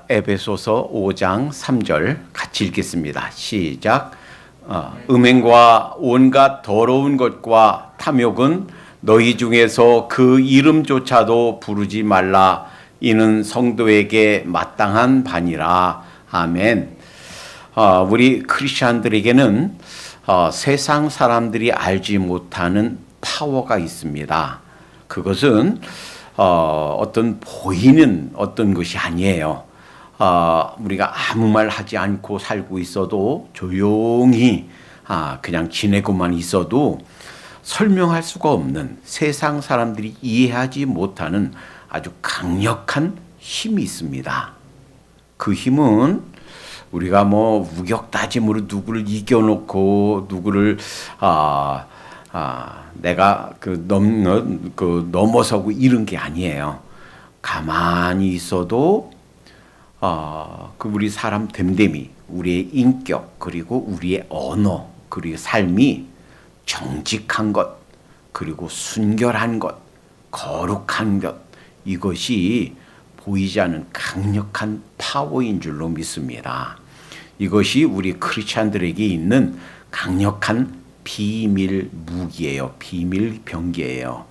에베소서 5장 3절 같이 읽겠습니다. 시작. 음행과 온갖 더러운 것과 탐욕은 너희 중에서 그 이름조차도 부르지 말라. 이는 성도에게 마땅한 바니라. 아멘. 우리 크리스천들에게는 세상 사람들이 알지 못하는 파워가 있습니다. 그것은 어떤 보이는 어떤 것이 아니에요. 우리가 아무 말 하지 않고 살고 있어도 조용히 그냥 지내고만 있어도 설명할 수가 없는, 세상 사람들이 이해하지 못하는 아주 강력한 힘이 있습니다. 그 힘은 우리가 우격다짐으로 누구를 이겨놓고 누구를 내가 넘어서고 이런 게 아니에요. 가만히 있어도 우리 사람 됨됨이, 우리의 인격, 그리고 우리의 언어, 그리고 삶이 정직한 것, 그리고 순결한 것, 거룩한 것, 이것이 보이지 않는 강력한 파워인 줄로 믿습니다. 이것이 우리 크리스찬들에게 있는 강력한 비밀 무기예요. 비밀 병기예요.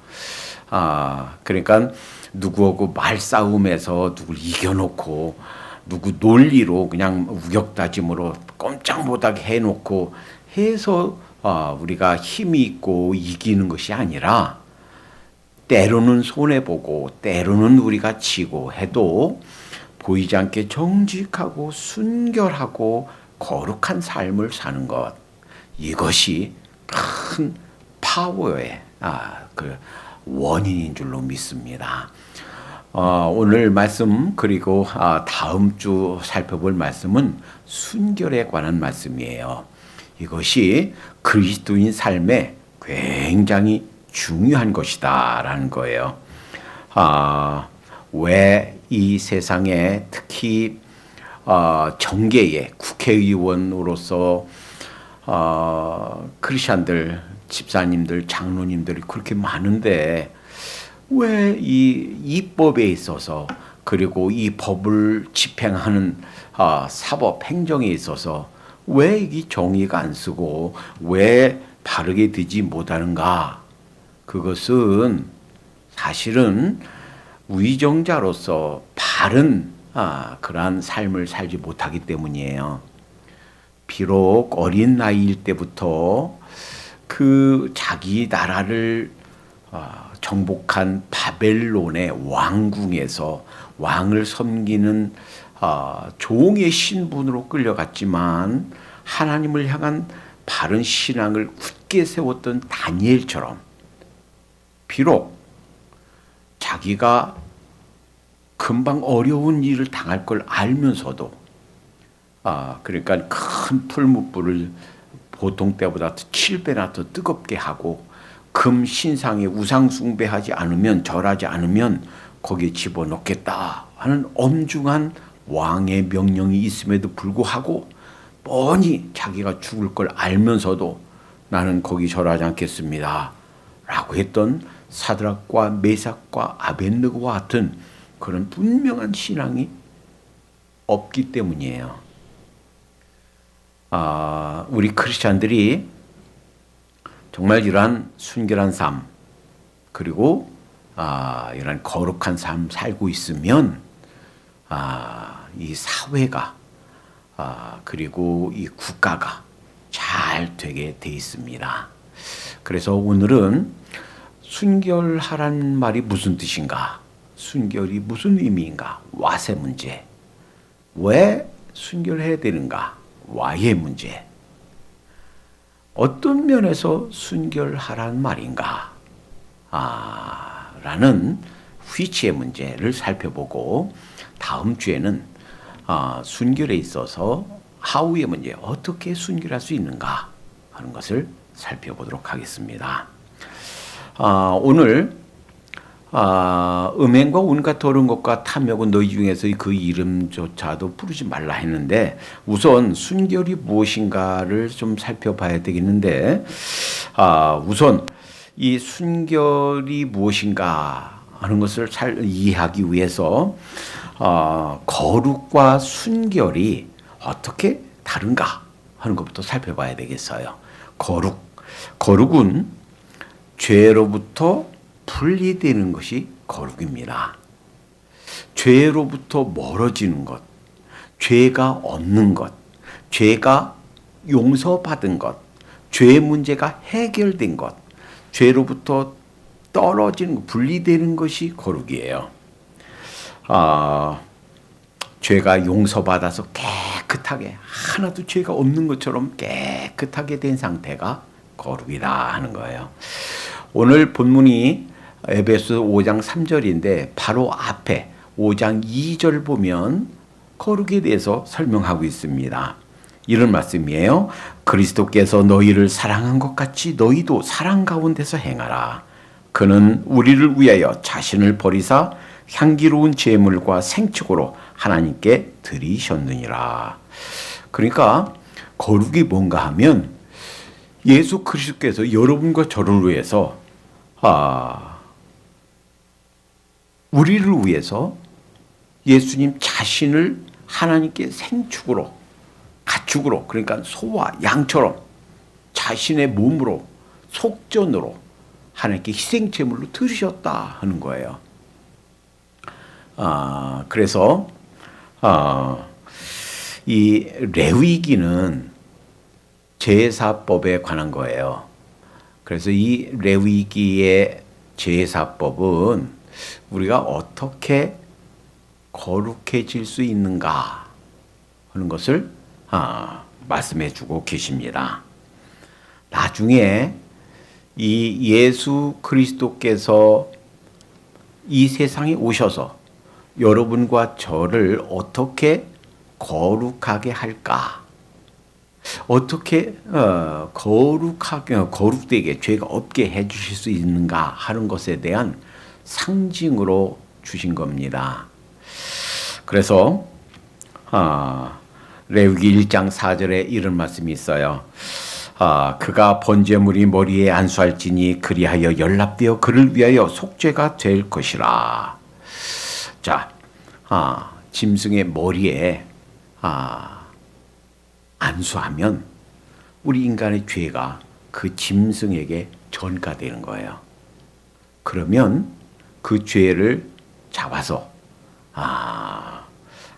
그러니까 누구하고 말싸움에서 누굴 이겨놓고 누구 논리로 그냥 우격다짐으로 꼼짝 못하게 해놓고 해서 우리가 힘이 있고 이기는 것이 아니라, 때로는 손해보고 때로는 우리가 지고 해도 보이지 않게 정직하고 순결하고 거룩한 삶을 사는 것, 이것이 큰 파워의 원인인 줄로 믿습니다. 오늘 말씀, 그리고 다음 주 살펴볼 말씀은 순결에 관한 말씀이에요. 이것이 그리스도인 삶에 굉장히 중요한 것이다라는 거예요. 왜 이 세상에 특히 정계의 국회의원으로서 크리스천들, 집사님들, 장로님들이 그렇게 많은데 왜 이 입법에 있어서, 그리고 이 법을 집행하는 사법 행정에 있어서 왜 이 정의가 안 쓰고 왜 바르게 되지 못하는가? 그것은 사실은 위정자로서 바른 그러한 삶을 살지 못하기 때문이에요. 비록 어린 나이일 때부터 자기 나라를 정복한 바벨론의 왕궁에서 왕을 섬기는 종의 신분으로 끌려갔지만 하나님을 향한 바른 신앙을 굳게 세웠던 다니엘처럼, 비록 자기가 금방 어려운 일을 당할 걸 알면서도 그러니까 큰 풀무불을 보통 때보다 7배나 더 뜨겁게 하고 금 신상에 우상 숭배하지 않으면, 절하지 않으면 거기에 집어넣겠다 하는 엄중한 왕의 명령이 있음에도 불구하고 뻔히 자기가 죽을 걸 알면서도 나는 거기 절하지 않겠습니다 라고 했던 사드락과 메삭과 아벳느고와 같은 그런 분명한 신앙이 없기 때문이에요. 우리 크리스찬들이 정말 이러한 순결한 삶, 그리고 이러한 거룩한 삶 살고 있으면 이 사회가 그리고 이 국가가 잘 되게 돼 있습니다. 그래서 오늘은 순결하란 말이 무슨 뜻인가? 순결이 무슨 의미인가? 와세 문제. 왜 순결해야 되는가? 와의 문제. 어떤 면에서 순결하란 말인가? 라는 which의 문제를 살펴보고, 다음 주에는 순결에 있어서 how의 문제, 어떻게 순결할 수 있는가 하는 것을 살펴보도록 하겠습니다. 오늘 음행과 온갖 더러운 것과 탐욕은 너희 중에서 그 이름조차도 부르지 말라 했는데, 우선 순결이 무엇인가를 좀 살펴봐야 되겠는데, 우선 이 순결이 무엇인가 하는 것을 잘 이해하기 위해서 거룩과 순결이 어떻게 다른가 하는 것부터 살펴봐야 되겠어요. 거룩은 죄로부터 분리되는 것이 거룩입니다. 죄로부터 멀어지는 것, 죄가 없는 것, 죄가 용서받은 것, 죄의 문제가 해결된 것, 죄로부터 떨어지는 것, 분리되는 것이 거룩이에요. 죄가 용서받아서 깨끗하게 하나도 죄가 없는 것처럼 깨끗하게 된 상태가 거룩이다 하는 거예요. 오늘 본문이 에베소 5장 3절인데 바로 앞에 5장 2절 보면 거룩에 대해서 설명하고 있습니다. 이런 말씀이에요. 그리스도께서 너희를 사랑한 것 같이 너희도 사랑 가운데서 행하라. 그는 우리를 위하여 자신을 버리사 향기로운 제물과 생축으로 하나님께 드리셨느니라. 그러니까 거룩이 뭔가 하면 예수 그리스도께서 여러분과 저를 위해서 우리를 위해서 예수님 자신을 하나님께 생축으로 가축으로 그러니까 소와 양처럼 자신의 몸으로 속전으로 하나님께 희생제물로 드리셨다 하는 거예요. 그래서 이 레위기는 제사법에 관한 거예요. 그래서 이 레위기의 제사법은 우리가 어떻게 거룩해질 수 있는가 하는 것을 말씀해 주고 계십니다. 나중에 이 예수 그리스도께서 이 세상에 오셔서 여러분과 저를 어떻게 거룩하게 할까? 어떻게 거룩되게 죄가 없게 해주실 수 있는가 하는 것에 대한 상징으로 주신 겁니다. 그래서 레위기 1장 4절에 이런 말씀이 있어요. 그가 번제물이 머리에 안수할지니 그리하여 연락되어 그를 위하여 속죄가 될 것이라. 자, 짐승의 머리에 안수하면 우리 인간의 죄가 그 짐승에게 전가되는 거예요. 그러면 그 죄를 잡아서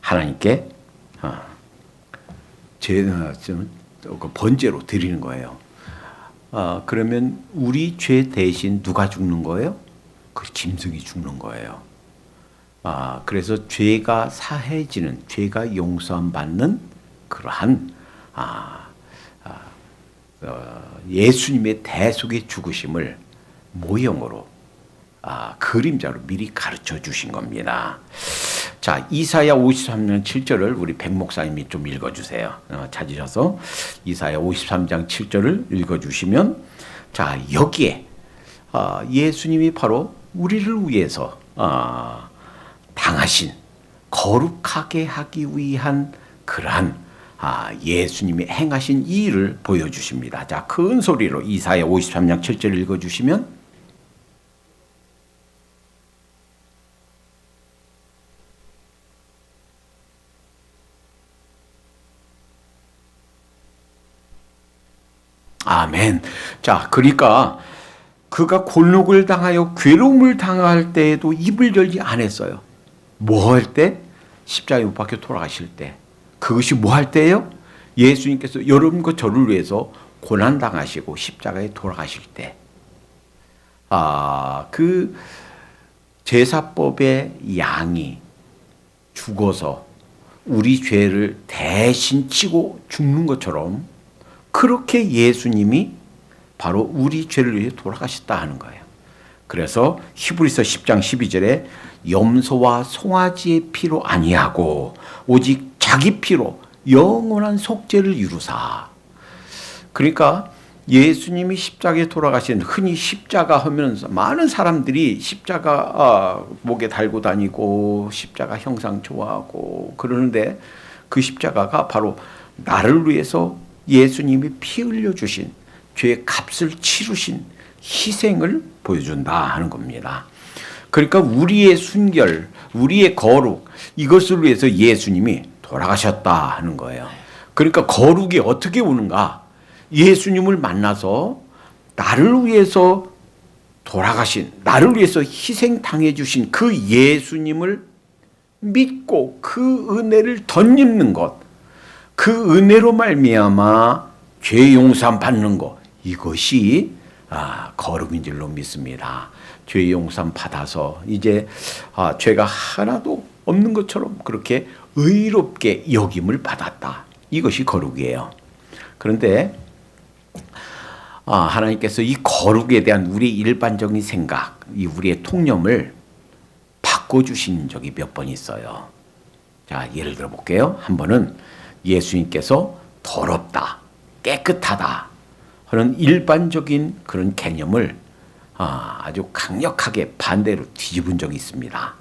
하나님께 번제로 드리는 거예요. 그러면 우리 죄 대신 누가 죽는 거예요? 그 짐승이 죽는 거예요. 그래서 죄가 사해지는, 죄가 용서함 받는 그러한 예수님의 대속의 죽으심을 모형으로 그림자로 미리 가르쳐 주신 겁니다. 자, 이사야 53장 7절을 우리 백 목사님이 좀 읽어주세요. 찾으셔서 이사야 53장 7절을 읽어주시면, 자, 여기에 예수님이 바로 우리를 위해서 당하신 거룩하게 하기 위한 그러한 예수님이 행하신 이 일을 보여주십니다. 자, 큰 소리로 이사야 53장 7절 읽어주시면, 아멘. 자, 그러니까 그가 곤욕을 당하여 괴로움을 당할 때에도 입을 열지 않았어요. 뭐 할 때? 십자가에 못 박혀 돌아가실 때. 그것이 뭐 할 때예요? 예수님께서 여러분과 저를 위해서 고난 당하시고 십자가에 돌아가실 때. 그 제사법의 양이 죽어서 우리 죄를 대신 치고 죽는 것처럼 그렇게 예수님이 바로 우리 죄를 위해 돌아가셨다 하는 거예요. 그래서 히브리서 10장 12절에 염소와 송아지의 피로 아니하고 오직 자기 피로 영원한 속죄를 이루사. 그러니까 예수님이 십자가에 돌아가신, 흔히 십자가 하면서 많은 사람들이 십자가 목에 달고 다니고 십자가 형상 좋아하고 그러는데, 그 십자가가 바로 나를 위해서 예수님이 피 흘려주신, 죄의 값을 치르신 희생을 보여준다 하는 겁니다. 그러니까 우리의 순결, 우리의 거룩, 이것을 위해서 예수님이 돌아가셨다 하는 거예요. 그러니까 거룩이 어떻게 오는가? 예수님을 만나서 나를 위해서 돌아가신, 나를 위해서 희생당해 주신 그 예수님을 믿고 그 은혜를 덧입는 것, 그 은혜로 말미암아 죄 용서 받는 것, 이것이 거룩인 줄로 믿습니다. 죄 용서 받아서 이제 죄가 하나도 없는 것처럼 그렇게 의롭게 여김을 받았다. 이것이 거룩이에요. 그런데 하나님께서 이 거룩에 대한 우리의 일반적인 생각, 이 우리의 통념을 바꿔주신 적이 몇 번 있어요. 자, 예를 들어 볼게요. 한 번은 예수님께서 더럽다, 깨끗하다 하는 일반적인 그런 개념을 아주 강력하게 반대로 뒤집은 적이 있습니다.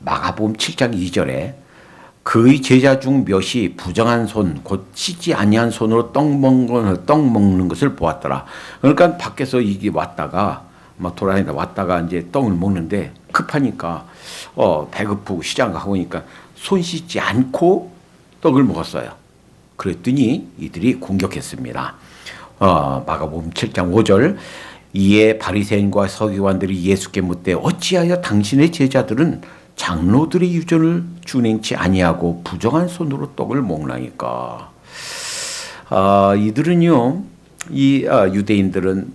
마가복음 7장 2절에 그의 제자 중 몇이 부정한 손, 곧 씻지 아니한 손으로 떡 먹는 것을 보았더라. 그러니까 밖에서 이게 왔다가 막 돌아다니다 왔다가 이제 떡을 먹는데 급하니까 배고프고 시장 가고 오니까 손 씻지 않고 떡을 먹었어요. 그랬더니 이들이 공격했습니다. 마가복음 7장 5절 이에 바리새인과 서기관들이 예수께 묻되 어찌하여 당신의 제자들은 장로들의 유전을 준행치 아니하고 부정한 손으로 떡을 먹나이까. 이들은요, 유대인들은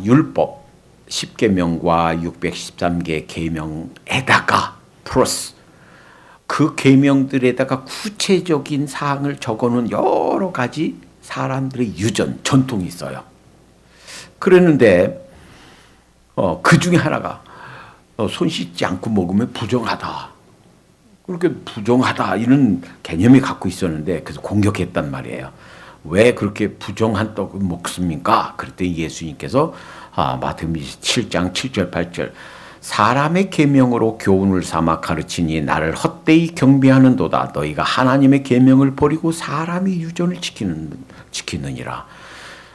율법 10계명과 613개 계명에다가 플러스 그 계명들에다가 구체적인 사항을 적어놓은 여러 가지 사람들의 유전, 전통이 있어요. 그랬는데 그 중에 하나가 손 씻지 않고 먹으면 부정하다. 그렇게 부정하다 이런 개념이 갖고 있었는데 그래서 공격했단 말이에요. 왜 그렇게 부정한 떡을 먹습니까? 그랬더니 예수님께서 마태복음 7장 7절 8절 사람의 계명으로 교훈을 삼아 가르치니 나를 헛되이 경배하는도다. 너희가 하나님의 계명을 버리고 사람의 유전을 지키느니라.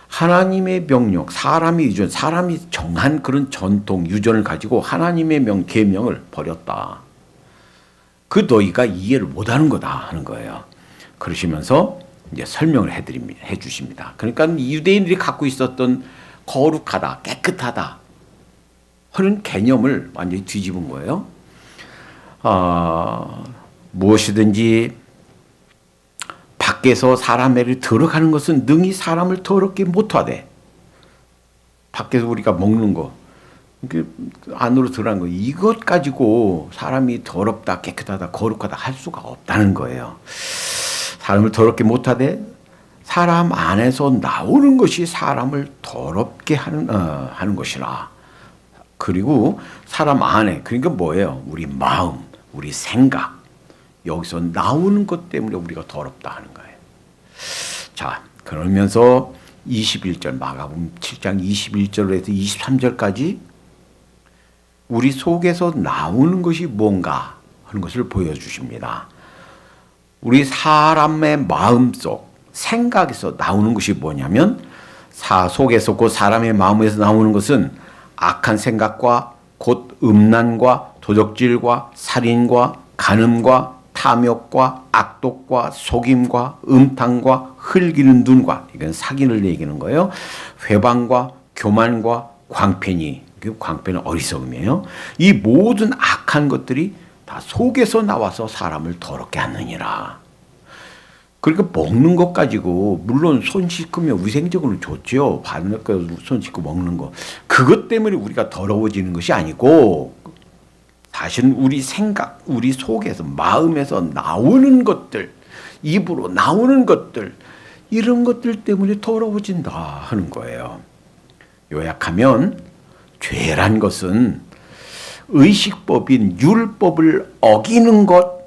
하나님의 명령, 사람의 유전, 사람이 정한 그런 전통, 유전을 가지고 하나님의 계명을 버렸다. 그 너희가 이해를 못하는 거다 하는 거예요. 그러시면서 이제 설명을 해 주십니다. 그러니까 유대인들이 갖고 있었던 거룩하다, 깨끗하다 하는 개념을 완전히 뒤집은 거예요. 무엇이든지 밖에서 사람에게 들어가는 것은 능히 사람을 더럽게 못하되 밖에서 우리가 먹는 거 안으로 들어간 거 이것 가지고 사람이 더럽다 깨끗하다 거룩하다 할 수가 없다는 거예요. 사람을 더럽게 못하되 사람 안에서 나오는 것이 사람을 더럽게 하는 것이라. 그리고 사람 안에 그러니까 뭐예요? 우리 마음, 우리 생각 여기서 나오는 것 때문에 우리가 더럽다 하는 거예요. 자, 그러면서 21절 마가복음 7장 21절에서 23절까지 우리 속에서 나오는 것이 뭔가 하는 것을 보여주십니다. 우리 사람의 마음속 생각에서 나오는 것이 뭐냐면 속에서 곧 사람의 마음에서 나오는 것은 악한 생각과 곧 음란과 도적질과 살인과 간음과 탐욕과 악독과 속임과 음탕과 흘기는 눈과 이건 사기를 얘기하는 거예요. 회방과 교만과 광편이 광편은 어리석음이에요. 이 모든 악한 것들이 다 속에서 나와서 사람을 더럽게 하느니라. 그러니까 먹는 것 가지고 물론 손 씻으면 위생적으로 좋죠. 바늘가루 손 씻고 먹는 거. 그것 때문에 우리가 더러워지는 것이 아니고 사실은 우리 생각, 우리 속에서 마음에서 나오는 것들, 입으로 나오는 것들 이런 것들 때문에 더러워진다 하는 거예요. 요약하면 죄란 것은 의식법인 율법을 어기는 것,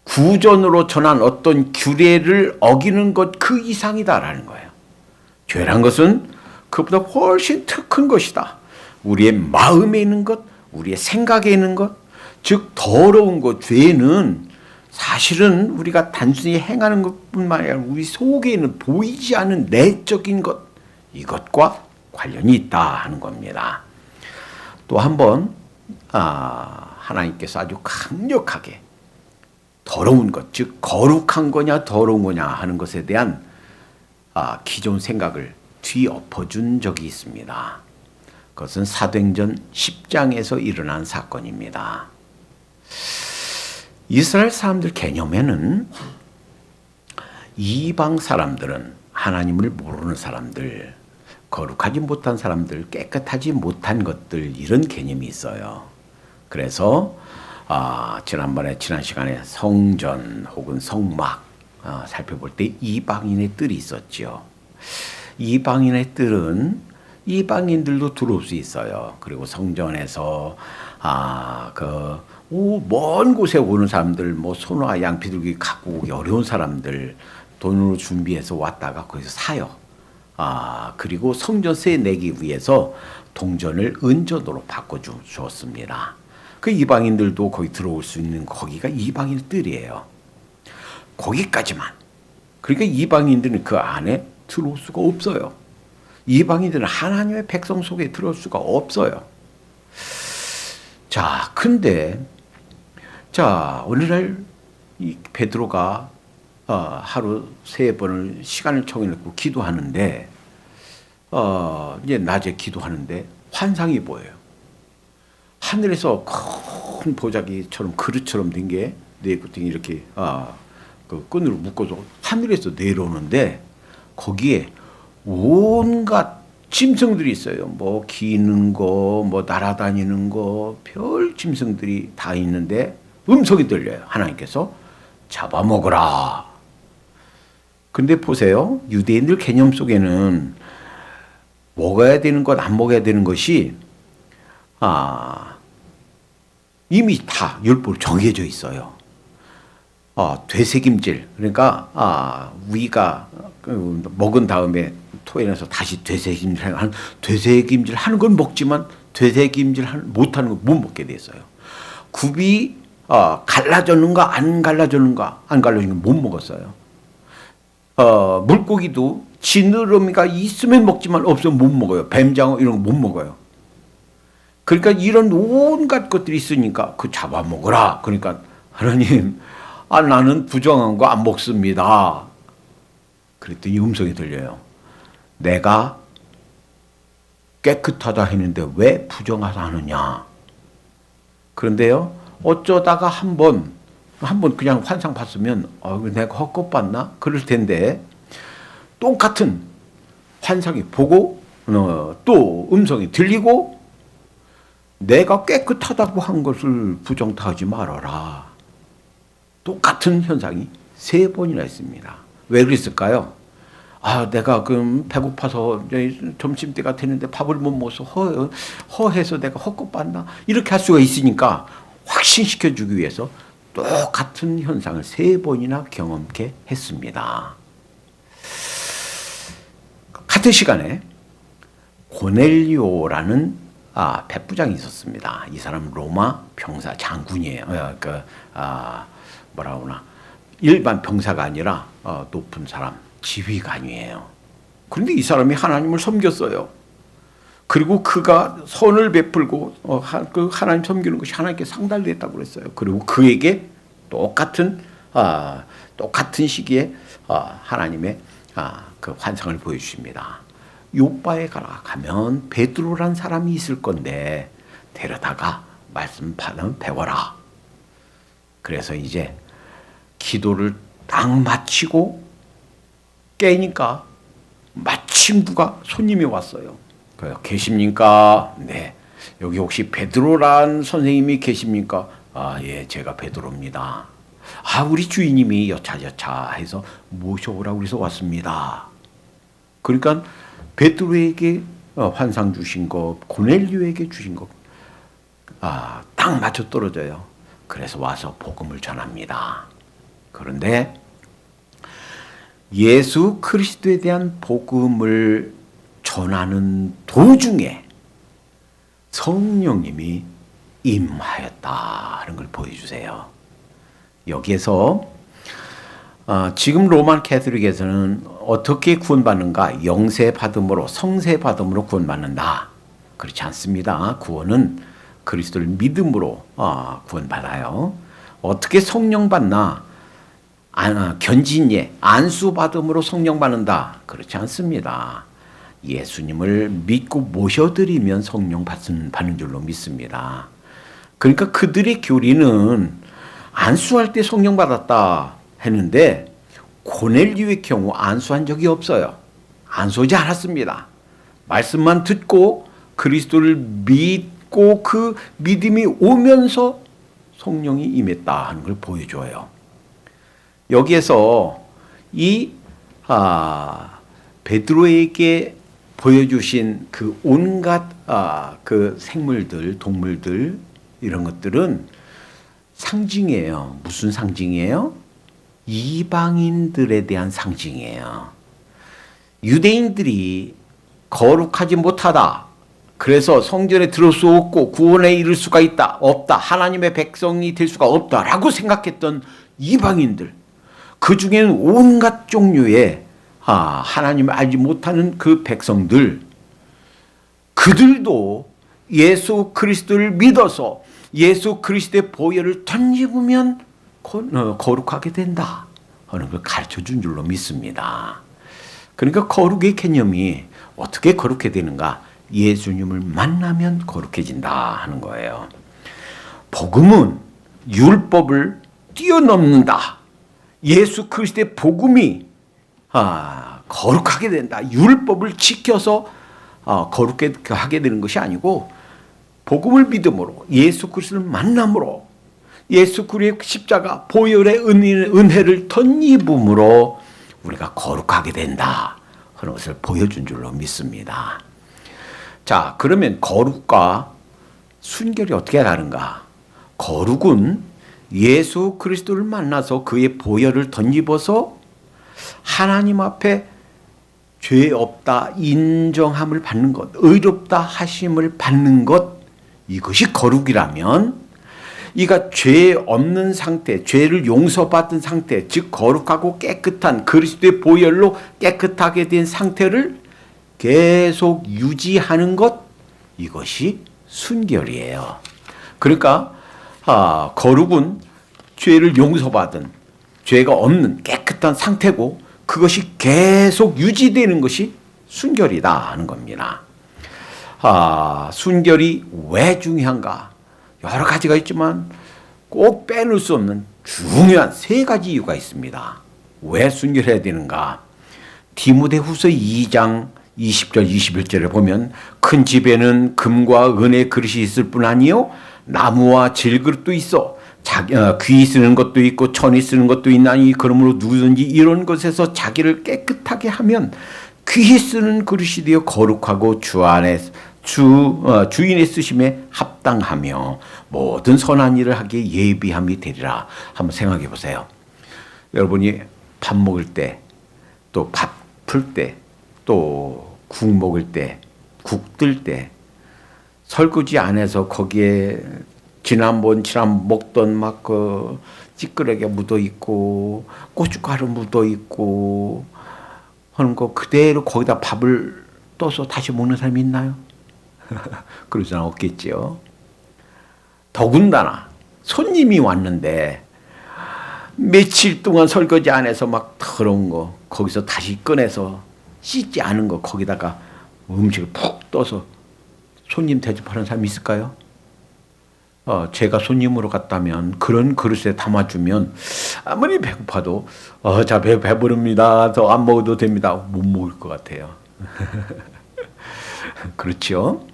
구전으로 전한 어떤 규례를 어기는 것 그 이상이다라는 거예요. 죄란 것은 그보다 훨씬 더 큰 것이다. 우리의 마음에 있는 것, 우리의 생각에 있는 것, 즉 더러운 것, 죄는 사실은 우리가 단순히 행하는 것뿐만 아니라 우리 속에 있는 보이지 않는 내적인 것, 이것과 관련이 있다 하는 겁니다. 또 한 번 하나님께서 아주 강력하게 더러운 것, 즉 거룩한 거냐 더러운 거냐 하는 것에 대한 기존 생각을 뒤엎어준 적이 있습니다. 그것은 사도행전 10장에서 일어난 사건입니다. 이스라엘 사람들 개념에는 이방 사람들은 하나님을 모르는 사람들, 거룩하지 못한 사람들, 깨끗하지 못한 것들, 이런 개념이 있어요. 그래서 지난 시간에 성전 혹은 성막 살펴볼 때 이방인의 뜰이 있었죠. 이방인의 뜰은 이방인들도 들어올 수 있어요. 그리고 성전에서 먼 곳에 오는 사람들, 뭐 소나 양 비둘기 갖고 오기 어려운 사람들 돈으로 준비해서 왔다가 거기서 사요. 그리고 성전세 내기 위해서 동전을 은전으로 바꿔주었습니다. 그 이방인들도 거기 들어올 수 있는 거기가 이방인 뜰이에요. 거기까지만. 그러니까 이방인들은 그 안에 들어올 수가 없어요. 이방인들은 하나님의 백성 속에 들어올 수가 없어요. 자, 근데 오늘날 이 베드로가 하루 3번을 시간을 정해놓고 기도하는데 이제 낮에 기도하는데 환상이 보여요. 하늘에서 큰 보자기처럼 그릇처럼 된 게 내구덩이 이렇게 그 끈으로 묶어서 하늘에서 내려오는데 거기에 온갖 짐승들이 있어요. 뭐 기는 거, 뭐 날아다니는 거, 별 짐승들이 다 있는데 음성이 들려요. 하나님께서 잡아먹으라. 근데 보세요. 유대인들 개념 속에는 먹어야 되는 것, 안 먹어야 되는 것이 이미 다 율법으로 정해져 있어요. 되새김질, 그러니까 위가 먹은 다음에 토해내서 다시 되새김질 하는 건 먹지만 되새김질 못하는 건 못 먹게 돼 있어요. 굽이 갈라졌는가 안 갈라졌는가 못 먹었어요. 물고기도 지느러미가 있으면 먹지만 없으면 못 먹어요. 뱀장어 이런 거 못 먹어요. 그러니까 이런 온갖 것들이 있으니까 그 잡아먹으라. 그러니까 하나님, 나는 부정한 거 안 먹습니다. 그랬더니 음성이 들려요. 내가 깨끗하다 했는데 왜 부정하다 하느냐. 그런데요, 어쩌다가 한번 그냥 환상 봤으면 내가 헛것 봤나? 그럴 텐데 똑같은 환상이 보고 또 음성이 들리고 내가 깨끗하다고 한 것을 부정하지 말아라. 똑같은 현상이 3번이나 있습니다. 왜 그랬을까요? 내가 배고파서 점심때가 됐는데 밥을 못 먹어서 허해서 내가 헛것 봤나? 이렇게 할 수가 있으니까 확신시켜주기 위해서 똑같은 현상을 3번이나 경험케 했습니다. 같은 시간에 고넬료라는 백부장이 있었습니다. 이 사람은 로마 병사 장군이에요. 일반 병사가 아니라 높은 사람, 지휘관이에요. 그런데 이 사람이 하나님을 섬겼어요. 그리고 그가 선을 베풀고 그 하나님 섬기는 것이 하나님께 상달됐다고 그랬어요. 그리고 그에게 똑같은 시기에 하나님의 그 환상을 보여주십니다. 요바에 가면 베드로란 사람이 있을 건데 데려다가 말씀 배워라. 그래서 이제 기도를 딱 마치고 깨니까 마침 누가 손님이 왔어요. 계십니까? 네. 여기 혹시 베드로란 선생님이 계십니까? 예, 제가 베드로입니다. 우리 주인님이 여차저차 해서 모셔오라고 해서 왔습니다. 그러니까 베드로에게 환상 주신 거, 고넬료에게 주신 거, 딱 맞춰 떨어져요. 그래서 와서 복음을 전합니다. 그런데 예수 그리스도에 대한 복음을 전하는 도중에 성령님이 임하였다는 걸 보여주세요. 여기에서 지금 로만 캐톨릭에서는 어떻게 구원받는가? 영세 받음으로, 성세 받음으로 구원받는다. 그렇지 않습니다. 구원은 그리스도를 믿음으로 구원받아요. 어떻게 성령 받나? 견진예, 안수받음으로 성령 받는다. 그렇지 않습니다. 예수님을 믿고 모셔드리면 성령 받는 줄로 믿습니다. 그러니까 그들의 교리는 안수할 때 성령 받았다 했는데 고넬료의 경우 안수한 적이 없어요. 안수하지 않았습니다. 말씀만 듣고 그리스도를 믿고 그 믿음이 오면서 성령이 임했다 하는 걸 보여줘요. 여기에서 이 베드로에게 보여주신 그 온갖 그 생물들, 동물들 이런 것들은 상징이에요. 무슨 상징이에요? 이방인들에 대한 상징이에요. 유대인들이 거룩하지 못하다. 그래서 성전에 들어올 수 없고 구원에 이를 수가 없다. 하나님의 백성이 될 수가 없다라고 생각했던 이방인들. 그 중에는 온갖 종류의 하나님을 알지 못하는 그 백성들. 그들도 예수 그리스도를 믿어서 예수 그리스도의 보혈을 덧입으면 거룩하게 된다 하는 걸 가르쳐 준 줄로 믿습니다. 그러니까 거룩의 개념이 어떻게 거룩해 되는가? 예수님을 만나면 거룩해진다 하는 거예요. 복음은 율법을 뛰어넘는다. 예수 그리스도의 복음이 거룩하게 된다. 율법을 지켜서 거룩하게 하게 되는 것이 아니고 복음을 믿음으로 예수 그리스도를 만남으로 예수 그리스도의 십자가 보혈의 은혜를 덧입음으로 우리가 거룩하게 된다 하는 것을 보여준 줄로 믿습니다. 자, 그러면 거룩과 순결이 어떻게 다른가? 거룩은 예수 그리스도를 만나서 그의 보혈을 덧입어서 하나님 앞에 죄 없다 인정함을 받는 것, 의롭다 하심을 받는 것, 이것이 거룩이라면 이가 죄 없는 상태, 죄를 용서받은 상태, 즉 거룩하고 깨끗한 그리스도의 보혈로 깨끗하게 된 상태를 계속 유지하는 것, 이것이 순결이에요. 그러니까 거룩은 죄를 용서받은 죄가 없는 깨끗한 상태고 그것이 계속 유지되는 것이 순결이다 하는 겁니다. 순결이 왜 중요한가? 여러 가지가 있지만 꼭 빼놓을 수 없는 중요한 세 가지 이유가 있습니다. 왜 순결해야 되는가? 디모데후서 2장 20절 21절에 보면 큰 집에는 금과 은의 그릇이 있을 뿐 아니요 나무와 질그릇도 있어 귀 쓰는 것도 있고 천이 쓰는 것도 있나니 그러므로 누구든지 이런 것에서 자기를 깨끗하게 하면 귀 쓰는 그릇이 되어 거룩하고 주인의 쓰심에 합당하며 모든 선한 일을 하기에 예비함이 되리라. 한번 생각해 보세요. 여러분이 밥 먹을 때, 또 밥 풀 때, 또 국 먹을 때, 국 뜰 때 설거지 안 해서 거기에 지난번 먹던 막 그 찌끄레기 묻어 있고 고춧가루 묻어 있고 하는 거 그대로 거기다 밥을 떠서 다시 먹는 사람이 있나요? 그러지 사람 없겠지요. 더군다나 손님이 왔는데 며칠 동안 설거지 안 해서 막 더러운 거 거기서 다시 꺼내서 씻지 않은 거 거기다가 음식을 푹 떠서 손님 대접하는 사람이 있을까요? 제가 손님으로 갔다면 그런 그릇에 담아주면 아무리 배고파도 자 배부릅니다. 더 안 먹어도 됩니다. 못 먹을 것 같아요. 그렇죠?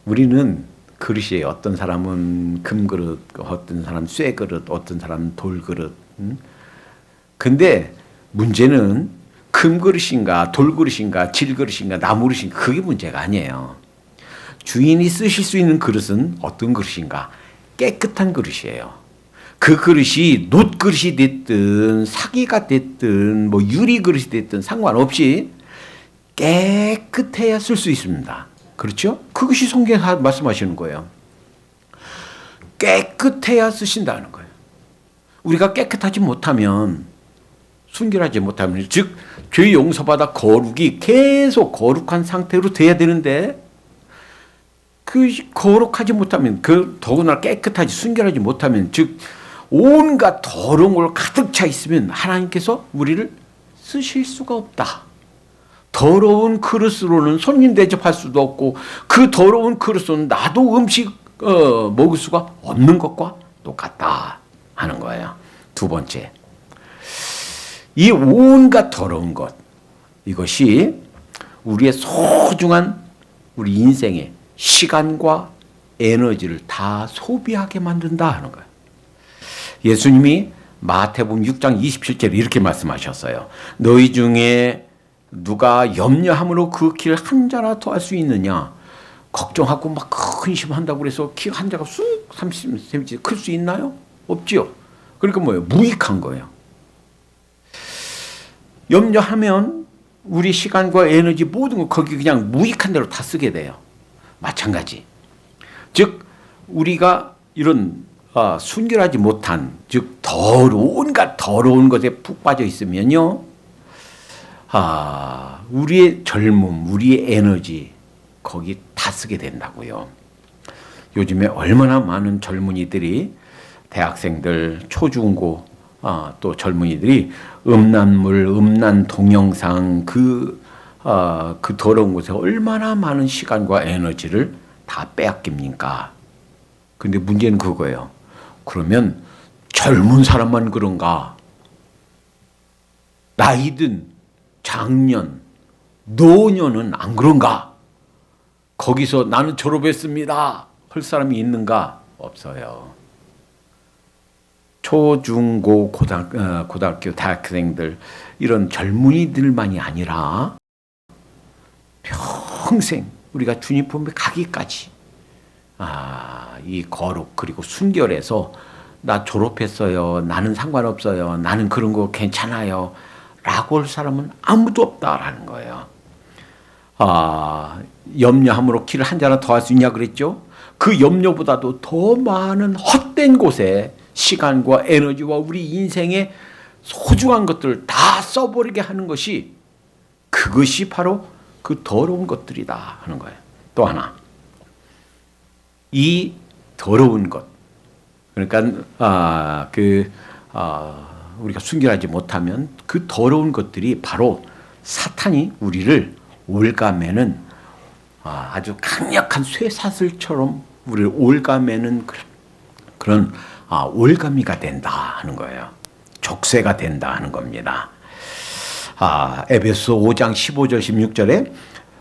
우리는 그릇이에요. 어떤 사람은 금그릇, 어떤 사람은 쇠그릇, 어떤 사람은 돌그릇. 근데 문제는 금그릇인가 돌그릇인가 질그릇인가 나무그릇인가 그게 문제가 아니에요. 주인이 쓰실 수 있는 그릇은 어떤 그릇인가? 깨끗한 그릇이에요. 그 그릇이 놋그릇이 됐든 사기가 됐든 뭐 유리그릇이 됐든 상관없이 깨끗해야 쓸 수 있습니다. 그렇죠? 그것이 성경에 말씀하시는 거예요. 깨끗해야 쓰신다는 거예요. 우리가 깨끗하지 못하면 순결하지 못하면 즉 죄 용서받아 거룩이 계속 거룩한 상태로 돼야 되는데 그 거룩하지 못하면, 그 더구나 깨끗하지 순결하지 못하면, 즉 온갖 더러운 걸 가득 차 있으면 하나님께서 우리를 쓰실 수가 없다. 더러운 그릇으로는 손님 대접할 수도 없고, 그 더러운 그릇으로는 나도 음식 먹을 수가 없는 것과 똑같다 하는 거예요. 두 번째, 이 온갖 더러운 것, 이것이 우리의 소중한 우리 인생의 시간과 에너지를 다 소비하게 만든다 하는 거예요. 예수님이 마태복음 6장 27절에 이렇게 말씀하셨어요. 너희 중에 누가 염려함으로 그 길 한 자나 더 할 수 있느냐? 걱정하고 막 근심한다고 그래서 키 한 자가 쑥 30cm 클 수 있나요? 없지요. 그러니까 뭐예요? 무익한 거예요. 염려하면 우리 시간과 에너지 모든 거 거기 그냥 무익한 대로 다 쓰게 돼요. 마찬가지. 즉 우리가 이런 순결하지 못한, 즉 온갖 더러운 것에 푹 빠져 있으면요, 우리의 젊음, 우리의 에너지 거기 다 쓰게 된다고요. 요즘에 얼마나 많은 젊은이들이, 대학생들, 초중고 또 젊은이들이 음란물, 음란 동영상, 그 더러운 곳에 얼마나 많은 시간과 에너지를 다 빼앗깁니까? 근데 문제는 그거예요. 그러면 젊은 사람만 그런가? 나이든 장년, 노년은 안 그런가? 거기서 나는 졸업했습니다 할 사람이 있는가? 없어요. 초중고 고등학교 대학생들, 이런 젊은이들만이 아니라 평생 우리가 주님 품에 가기까지 이 거룩 그리고 순결에서 나 졸업했어요, 나는 상관없어요, 나는 그런 거 괜찮아요 라고 할 사람은 아무도 없다라는 거예요. 염려함으로 길을 한 자나 더 할 수 있냐 그랬죠? 그 염려보다도 더 많은 헛된 곳에 시간과 에너지와 우리 인생의 소중한 것들을 다 써버리게 하는 것이, 그것이 바로 그 더러운 것들이다 하는 거예요. 또 하나, 이 더러운 것, 그러니까 우리가 순결하지 못하면 그 더러운 것들이 바로 사탄이 우리를 올가매는 아주 강력한 쇠사슬처럼 우리를 올가매는 그런 올가미가 된다 하는 거예요. 족쇄가 된다 하는 겁니다. 에베소 5장 15절 16절에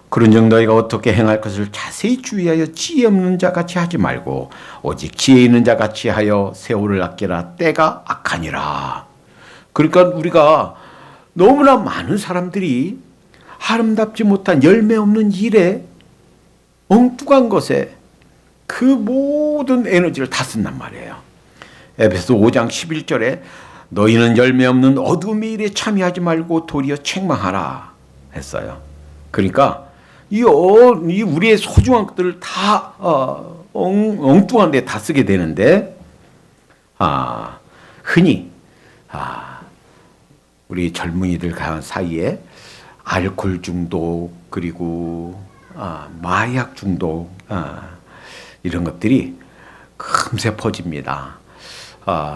그런즉 너희가 어떻게 행할 것을 자세히 주의하여 지혜 없는 자같이 하지 말고 오직 지혜 있는 자같이 하여 세월을 아끼라. 때가 악하니라. 그러니까 우리가 너무나 많은 사람들이 아름답지 못한 열매 없는 일에, 엉뚱한 것에 그 모든 에너지를 다 쓴단 말이에요. 에베소 5장 11절에 너희는 열매 없는 어둠의 일에 참여하지 말고 도리어 책망하라 했어요. 그러니까 이 우리의 소중한 것들을 다 엉뚱한 데 다 쓰게 되는데, 흔히 우리 젊은이들 사이에 알코올 중독, 그리고 마약 중독, 이런 것들이 금세 퍼집니다.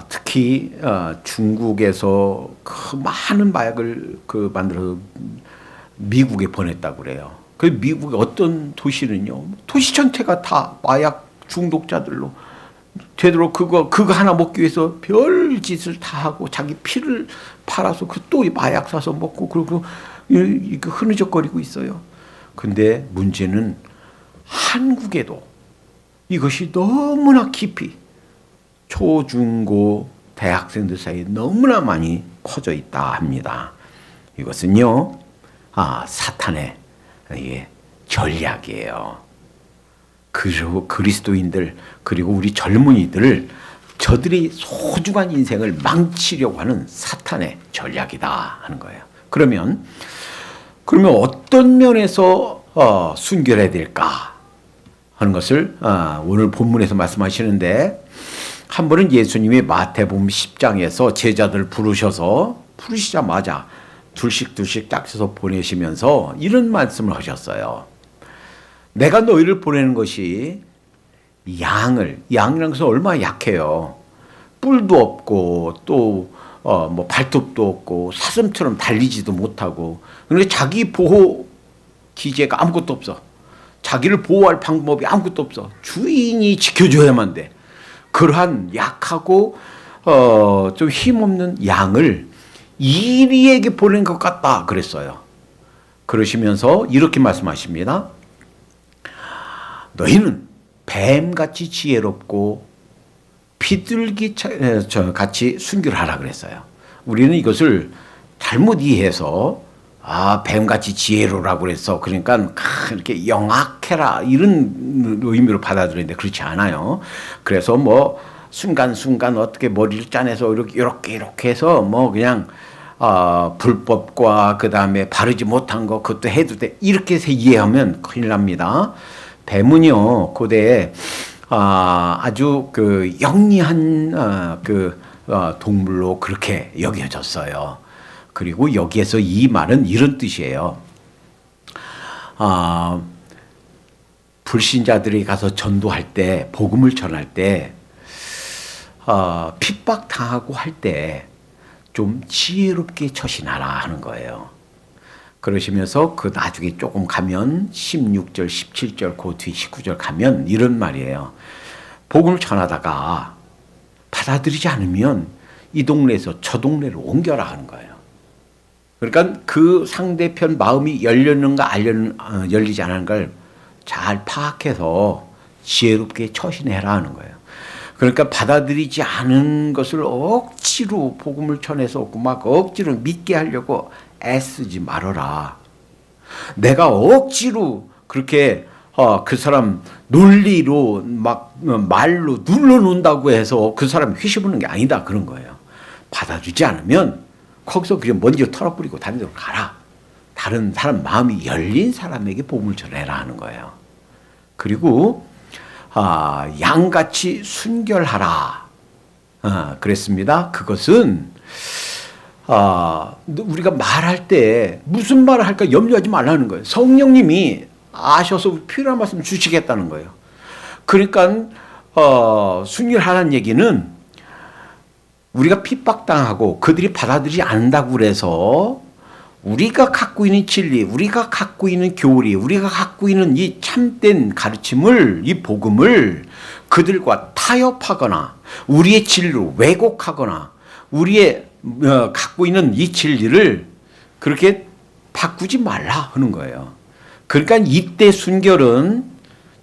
특히 중국에서 그 많은 마약을 만들어서 미국에 보냈다고 그래요. 그 미국의 어떤 도시는요, 도시 전체가 다 마약 중독자들로 되도록 그거 하나 먹기 위해서 별 짓을 다 하고 자기 피를 팔아서 또 마약 사서 먹고 그리고 흐느적거리고 있어요. 근데 문제는 한국에도 이것이 너무나 깊이 초중고 대학생들 사이에 너무나 많이 퍼져 있다 합니다. 이것은요, 사탄의 전략이에요. 그리고 그리스도인들, 그리고 우리 젊은이들을, 저들이 소중한 인생을 망치려고 하는 사탄의 전략이다 하는 거예요. 그러면 어떤 면에서 순결해야 될까 하는 것을 오늘 본문에서 말씀하시는데, 한 번은 예수님이 마태복음 10장에서 제자들 부르시자마자 둘씩 딱 서서 보내시면서 이런 말씀을 하셨어요. 내가 너희를 보내는 것이 양이란 것은 얼마나 약해요. 뿔도 없고 또 뭐 발톱도 없고 사슴처럼 달리지도 못하고, 그런데 자기 보호 기제가 아무것도 없어. 자기를 보호할 방법이 아무것도 없어. 주인이 지켜줘야만 돼. 그러한 약하고 좀 힘없는 양을 이리에게 보낸 것 같다 그랬어요. 그러시면서 이렇게 말씀하십니다. 너희는 뱀같이 지혜롭고 비둘기 같이 순결하라 그랬어요. 우리는 이것을 잘못 이해해서 뱀같이 지혜로라고 그랬어. 그러니까 이렇게 영악해라 이런 의미로 받아들이는데 그렇지 않아요. 그래서 뭐 순간순간 어떻게 머리를 짜내서 이렇게 해서 뭐 그냥 불법과 그 다음에 바르지 못한 거 그것도 해도 돼 이렇게 해서 이해하면 큰일 납니다. 뱀은요 고대에 아주 그 영리한 동물로 그렇게 여겨졌어요. 그리고 여기에서 이 말은 이런 뜻이에요. 불신자들이 가서 전도할 때, 복음을 전할 때, 핍박당하고 할 때 좀 지혜롭게 처신하라 하는 거예요. 그러시면서 그 나중에 조금 가면 16절, 17절, 그 뒤 19절 가면 이런 말이에요. 복음을 전하다가 받아들이지 않으면 이 동네에서 저 동네로 옮겨라 하는 거예요. 그러니까 그 상대편 마음이 열렸는가 열리지 않은 걸 잘 파악해서 지혜롭게 처신해라 하는 거예요. 그러니까 받아들이지 않은 것을 억지로 복음을 전해서 막 억지로 믿게 하려고 애쓰지 말아라. 내가 억지로 그렇게 그 사람 논리로 막 말로 눌러놓는다고 해서 그 사람 휘시부는 게 아니다 그런 거예요. 받아주지 않으면 거기서 그냥 먼저 털어버리고 다른 데로 가라. 다른 사람 마음이 열린 사람에게 복음을 전해라 하는 거예요. 그리고 양같이 순결하라 그랬습니다. 그것은 우리가 말할 때 무슨 말을 할까 염려하지 말라는 거예요. 성령님이 아셔서 필요한 말씀 주시겠다는 거예요. 그러니까 순결하라는 얘기는 우리가 핍박당하고 그들이 받아들이지 않는다고 그래서 우리가 갖고 있는 진리, 우리가 갖고 있는 교리, 우리가 갖고 있는 이 참된 가르침을, 이 복음을 그들과 타협하거나 우리의 진리로 왜곡하거나 우리의 갖고 있는 이 진리를 그렇게 바꾸지 말라 하는 거예요. 그러니까 이때 순결은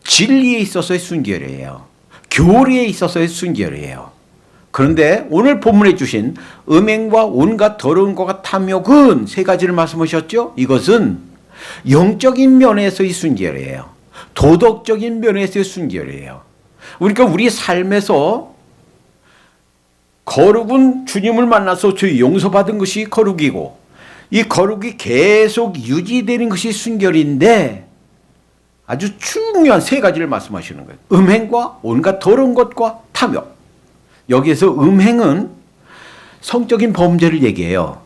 진리에 있어서의 순결이에요. 교리에 있어서의 순결이에요. 그런데 오늘 본문에 주신 음행과 온갖 더러운 것과 탐욕은 세 가지를 말씀하셨죠. 이것은 영적인 면에서의 순결이에요. 도덕적인 면에서의 순결이에요. 그러니까 우리 삶에서 거룩은 주님을 만나서 저희 용서받은 것이 거룩이고 이 거룩이 계속 유지되는 것이 순결인데 아주 중요한 세 가지를 말씀하시는 거예요. 음행과 온갖 더러운 것과 탐욕. 여기에서 음행은 성적인 범죄를 얘기해요.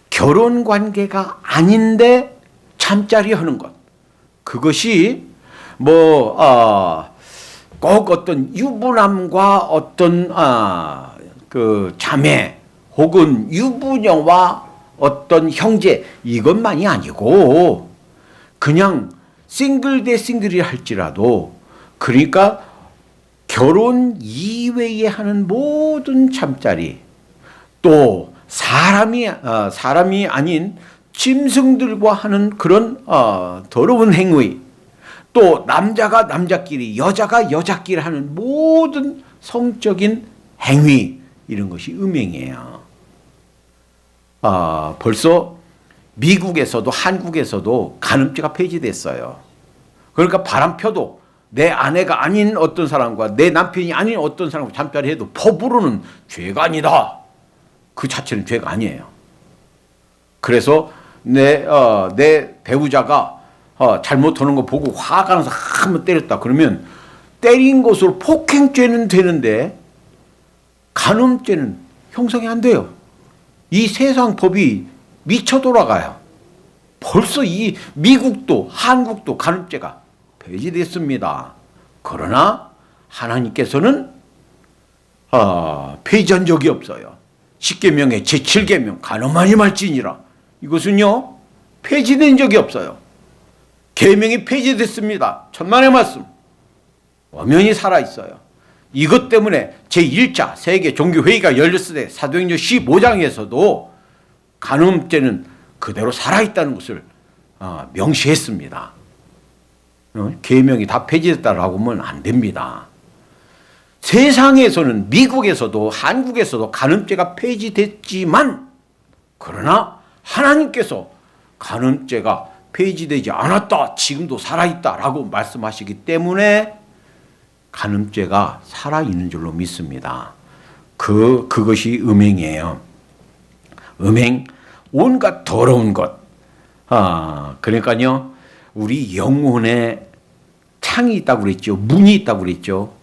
결혼 관계가 아닌데 잠자리 하는 것. 그것이 꼭 어떤 유부남과 어떤 그 자매 혹은 유부녀와 어떤 형제 이것만이 아니고 그냥 싱글 대 싱글이 할지라도 그러니까 결혼 이외에 하는 모든 잠자리 또 사람이 아닌 짐승들과 하는 그런 더러운 행위 또 남자가 남자끼리 여자가 여자끼리 하는 모든 성적인 행위 이런 것이 음행이에요. 벌써 미국에서도 한국에서도 간음죄가 폐지됐어요. 그러니까 바람 펴도 내 아내가 아닌 어떤 사람과 내 남편이 아닌 어떤 사람과 잠자리 해도 법으로는 죄가 아니다. 그 자체는 죄가 아니에요. 그래서 내 배우자가 잘못하는 거 보고 화가 나서 한번 때렸다. 그러면 때린 것으로 폭행죄는 되는데 간음죄는 형성이 안 돼요. 이 세상 법이 미쳐 돌아가요. 벌써 이 미국도 한국도 간음죄가 폐지됐습니다. 그러나 하나님께서는 폐지한 적이 없어요. 10계명의 제7계명 간음하지 말지니라, 이것은요 폐지된 적이 없어요. 계명이 폐지됐습니다. 천만의 말씀 엄연히 살아있어요. 이것 때문에 제1차 세계 종교회의가 열렸을 때 사도행전 15장에서도 간음죄는 그대로 살아있다는 것을 명시했습니다. 계명이 다 폐지됐다라고 하면 안 됩니다. 세상에서는 미국에서도 한국에서도 간음죄가 폐지됐지만, 그러나 하나님께서 간음죄가 폐지되지 않았다, 지금도 살아있다라고 말씀하시기 때문에 간음죄가 살아있는 줄로 믿습니다. 그것이 음행이에요. 음행, 온갖 더러운 것. 그러니까요, 우리 영혼에 창이 있다고 그랬죠. 문이 있다고 그랬죠.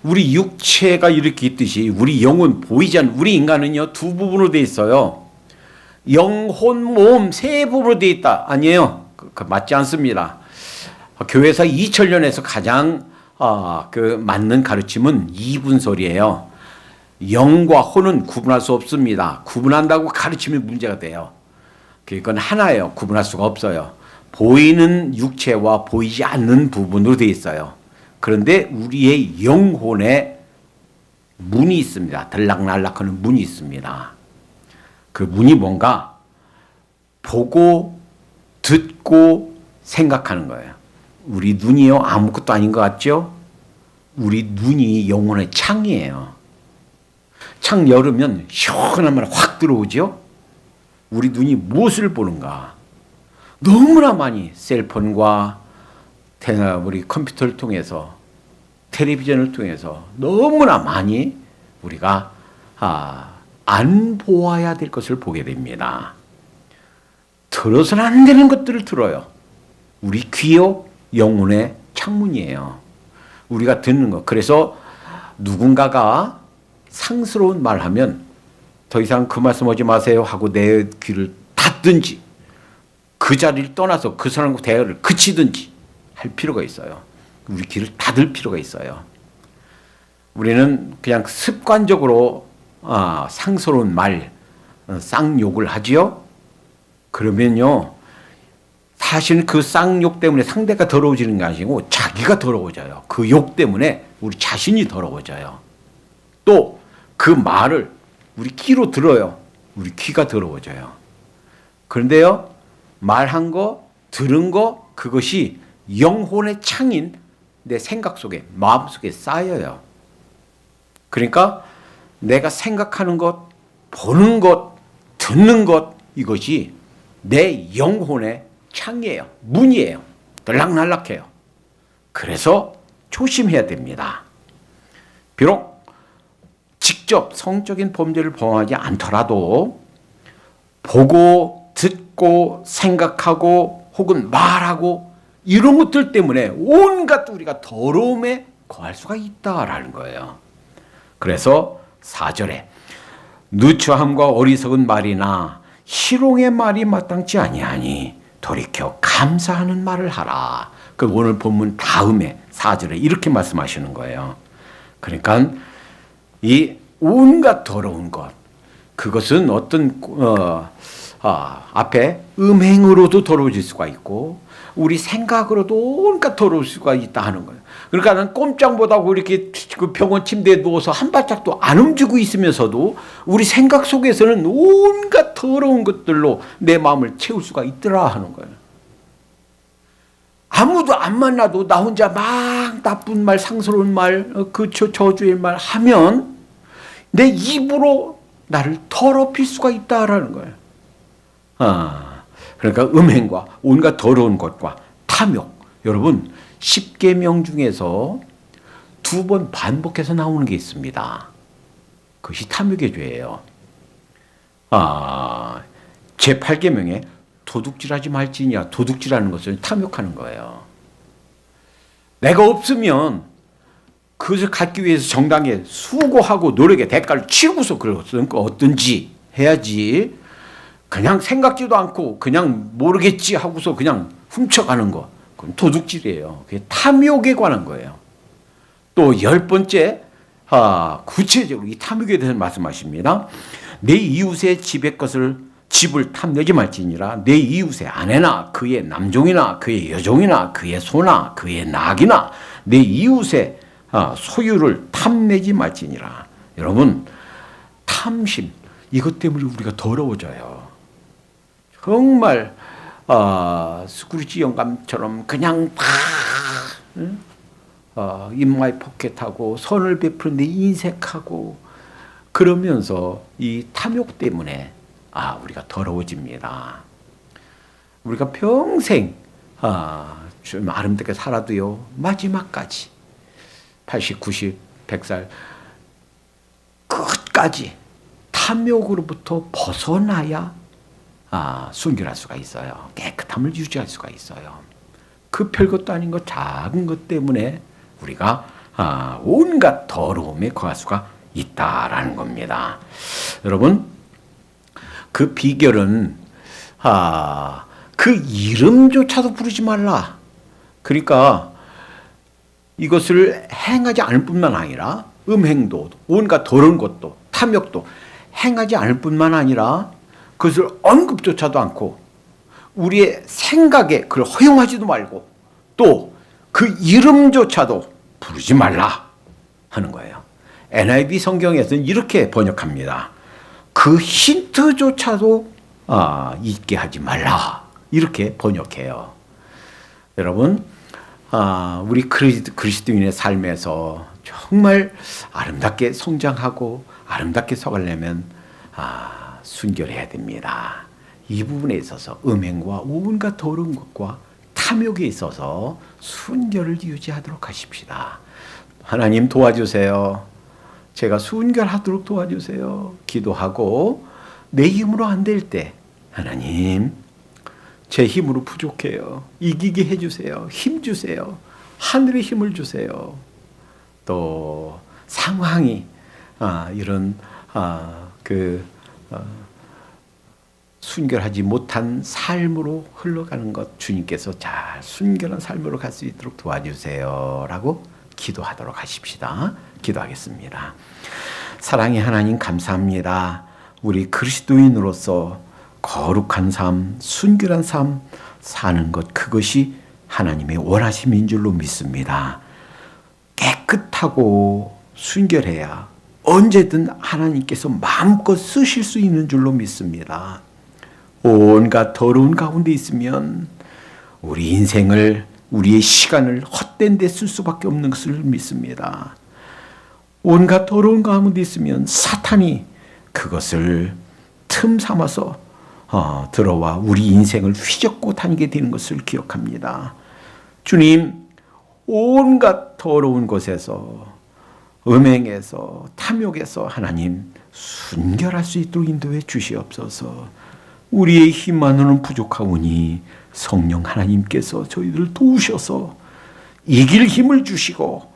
우리 육체가 이렇게 있듯이 우리 영혼 보이지 않는 우리 인간은요 두 부분으로 되어 있어요. 영혼, 몸 세 부분으로 되어 있다. 아니에요. 맞지 않습니다. 교회에서 2000년에서 가장 맞는 가르침은 이분설이에요. 영과 혼은 구분할 수 없습니다. 구분한다고 가르치면 문제가 돼요. 그건 하나예요. 구분할 수가 없어요. 보이는 육체와 보이지 않는 부분으로 되어 있어요. 그런데 우리의 영혼에 문이 있습니다. 들락날락하는 문이 있습니다. 그 문이 뭔가 보고 듣고 생각하는 거예요. 우리 눈이요 아무것도 아닌 것 같죠? 우리 눈이 영혼의 창이에요. 창 열으면 시원한 말 확 들어오죠? 우리 눈이 무엇을 보는가? 너무나 많이 셀폰과 우리 컴퓨터를 통해서, 텔레비전을 통해서 너무나 많이 우리가 안 보아야 될 것을 보게 됩니다. 들어서는 안 되는 것들을 들어요. 우리 귀요 영혼의 창문이에요. 우리가 듣는 것. 그래서 누군가가 상스러운 말하면 더 이상 그 말씀하지 마세요 하고 내 귀를 닫든지, 그 자리를 떠나서 그 사람과 대화를 그치든지 할 필요가 있어요. 우리 귀를 닫을 필요가 있어요. 우리는 그냥 습관적으로 상스러운 말, 쌍욕을 하지요. 그러면요 사실은 그 쌍욕 때문에 상대가 더러워지는 게 아니고 자기가 더러워져요. 그 욕 때문에 우리 자신이 더러워져요. 또 그 말을 우리 귀로 들어요. 우리 귀가 더러워져요. 그런데요 말한 거, 들은 거, 그것이 영혼의 창인 내 생각 속에, 마음 속에 쌓여요. 그러니까 내가 생각하는 것, 보는 것, 듣는 것, 이것이 내 영혼의 창이에요. 문이에요. 들락날락해요. 그래서 조심해야 됩니다. 비록 직접 성적인 범죄를 범하지 않더라도 보고 듣고 생각하고 혹은 말하고 이런 것들 때문에 온갖 우리가 더러움에 거할 수가 있다라는 거예요. 그래서 4절에 누추함과 어리석은 말이나 희롱의 말이 마땅치 아니하니 돌이켜 감사하는 말을 하라. 그 오늘 본문 다음에 4절에 이렇게 말씀하시는 거예요. 그러니까 이 온갖 더러운 것, 그것은 어떤 앞에 음행으로도 더러워질 수가 있고 우리 생각으로도 온갖 더러울 수가 있다 하는 거예요. 그러니까 는 꼼짝 못하고 이렇게 그 병원 침대에 누워서 한 발짝도 안 움직이고 있으면서도 우리 생각 속에서는 온갖 더러운 것들로 내 마음을 채울 수가 있더라 하는 거예요. 아무도 안 만나도 나 혼자 막 나쁜 말, 상스러운 말, 그 저주의 말 하면 내 입으로 나를 더럽힐 수가 있다라는 거예요. 그러니까 음행과 온갖 더러운 것과 탐욕. 여러분 10계명 중에서 2번 반복해서 나오는 게 있습니다. 그것이 탐욕의 죄예요. 제8계명에 도둑질하지 말지니라. 도둑질하는 것을 탐욕하는 거예요. 내가 없으면 그것을 갖기 위해서 정당에 수고하고 노력의 대가를 치르고서 그것은 어떤지 해야지, 그냥 생각지도 않고 그냥 모르겠지 하고서 그냥 훔쳐가는 거, 그건 도둑질이에요. 그게 탐욕에 관한 거예요. 또 10번째, 구체적으로 이 탐욕에 대해서 말씀하십니다. 내 이웃의 집을 탐내지 말지니라. 내 이웃의 아내나 그의 남종이나 그의 여종이나 그의 소나 그의 낙이나 내 이웃의 소유를 탐내지 말지니라. 여러분, 탐심, 이것 때문에 우리가 더러워져요. 정말 스크루지 영감처럼 그냥 다 인마이 포켓하고 선을 베푸는데 인색하고 그러면서 이 탐욕 때문에 우리가 더러워집니다. 우리가 평생 좀 아름답게 살아도요, 마지막까지 80, 90, 100살 끝까지 탐욕으로부터 벗어나야 순결할 수가 있어요. 깨끗함을 유지할 수가 있어요. 그 별것도 아닌 것, 작은 것 때문에 우리가 온갖 더러움에 거할 수가 있다라는 겁니다. 여러분, 그 비결은 그 이름조차도 부르지 말라. 그러니까 이것을 행하지 않을 뿐만 아니라 음행도, 온갖 더러운 것도, 탐욕도 행하지 않을 뿐만 아니라 그것을 언급조차도 않고 우리의 생각에 그걸 허용하지도 말고 또 그 이름조차도 부르지 말라 하는 거예요. NIV 성경에서는 이렇게 번역합니다. 그 힌트조차도 있게 하지 말라, 이렇게 번역해요. 여러분, 우리 그리스도인의 삶에서 정말 아름답게 성장하고 아름답게 서가려면 순결해야 됩니다. 이 부분에 있어서 음행과 온갖 더러운 것과 탐욕에 있어서 순결을 유지하도록 하십시다. 하나님 도와주세요. 제가 순결하도록 도와주세요. 기도하고 내 힘으로 안 될 때 하나님, 제 힘으로 부족해요. 이기게 해주세요. 힘 주세요. 하늘의 힘을 주세요. 또 상황이 이런 순결하지 못한 삶으로 흘러가는 것, 주님께서 잘 순결한 삶으로 갈 수 있도록 도와주세요 라고 기도하도록 하십시다. 기도하겠습니다. 사랑의 하나님, 감사합니다. 우리 그리스도인으로서 거룩한 삶, 순결한 삶 사는 것, 그것이 하나님의 원하심인 줄로 믿습니다. 깨끗하고 순결해야 언제든 하나님께서 마음껏 쓰실 수 있는 줄로 믿습니다. 온갖 더러운 가운데 있으면 우리 인생을, 우리의 시간을 헛된 데 쓸 수밖에 없는 것을 믿습니다. 온갖 더러운 가운데 있으면 사탄이 그것을 틈 삼아서 들어와 우리 인생을 휘젓고 다니게 되는 것을 기억합니다. 주님, 온갖 더러운 곳에서, 음행에서, 탐욕에서 하나님 순결할 수 있도록 인도해 주시옵소서. 우리의 힘만으로는 부족하오니 성령 하나님께서 저희들을 도우셔서 이길 힘을 주시고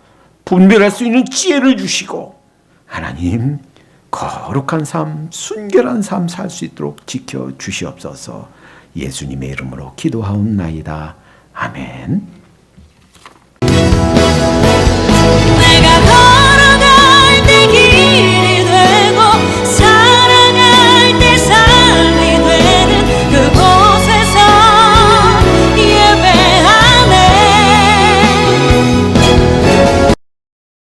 분별할 수 있는 지혜를 주시고 하나님 거룩한 삶, 순결한 삶 살 수 있도록 지켜 주시옵소서. 예수님의 이름으로 기도하옵나이다. 아멘.